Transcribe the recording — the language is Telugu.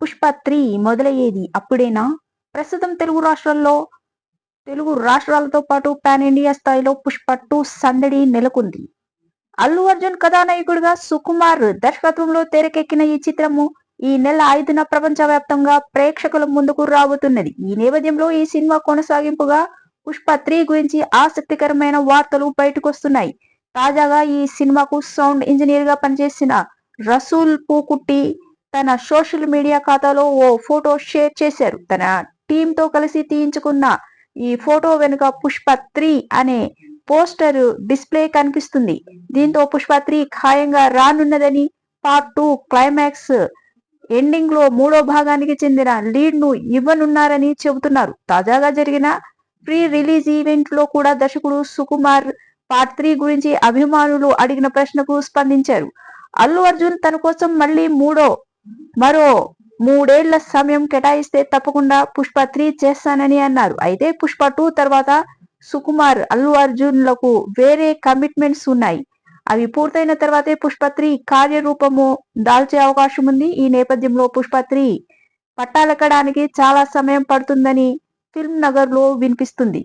పుష్ప 3 మొదలయ్యేది అప్పుడేనా? ప్రస్తుతం తెలుగు రాష్ట్రాలతో పాటు పాన్ ఇండియా స్థాయిలో పుష్ప 2 సందడి నెలకొంది. అల్లు అర్జున్ కథానాయకుడిగా సుకుమార్ దర్శకత్వంలో తెరకెక్కిన ఈ చిత్రము ఈ నెల 5న ప్రపంచవ్యాప్తంగా ప్రేక్షకుల ముందుకు రాబోతున్నది. ఈ నేపథ్యంలో ఈ సినిమా కొనసాగింపుగా పుష్ప 3 గురించి ఆసక్తికరమైన వార్తలు బయటకొస్తున్నాయి. తాజాగా ఈ సినిమాకు సౌండ్ ఇంజనీర్ గా పనిచేసిన రసూల్ పూకుట్టి తన సోషల్ మీడియా ఖాతాలో ఓ ఫోటో షేర్ చేశారు. తన టీమ్ తో కలిసి తీయించుకున్న ఈ ఫోటో వెనుక పుష్ప 3 అనే పోస్టర్ డిస్ప్లే కనిపిస్తుంది. దీంతో పుష్ప 3 ఖాయంగా రానున్నదని, పార్ట్ 2 క్లైమాక్స్ ఎండింగ్ లో మూడో భాగానికి చెందిన లీడ్ ను ఇవ్వనున్నారని చెబుతున్నారు. తాజాగా జరిగిన ప్రీ రిలీజ్ ఈవెంట్ లో కూడా దర్శకుడు సుకుమార్ పార్ట్ 3 గురించి అభిమానులు అడిగిన ప్రశ్నకు స్పందించారు. అల్లు అర్జున్ తన కోసం మరో 3 ఏళ్ల సమయం కేటాయిస్తే తప్పకుండా పుష్ప 3 చేస్తానని అన్నారు. అయితే పుష్ప 2 తర్వాత సుకుమార్, అల్లు అర్జున్ లకు వేరే కమిట్మెంట్స్ ఉన్నాయి. అవి పూర్తయిన తర్వాతే పుష్ప 3 కార్యరూపము దాల్చే అవకాశం ఉంది. ఈ నేపథ్యంలో పుష్ప 3 పట్టాలెక్కడానికి చాలా సమయం పడుతుందని ఫిల్మ్ నగర్ లో వినిపిస్తుంది.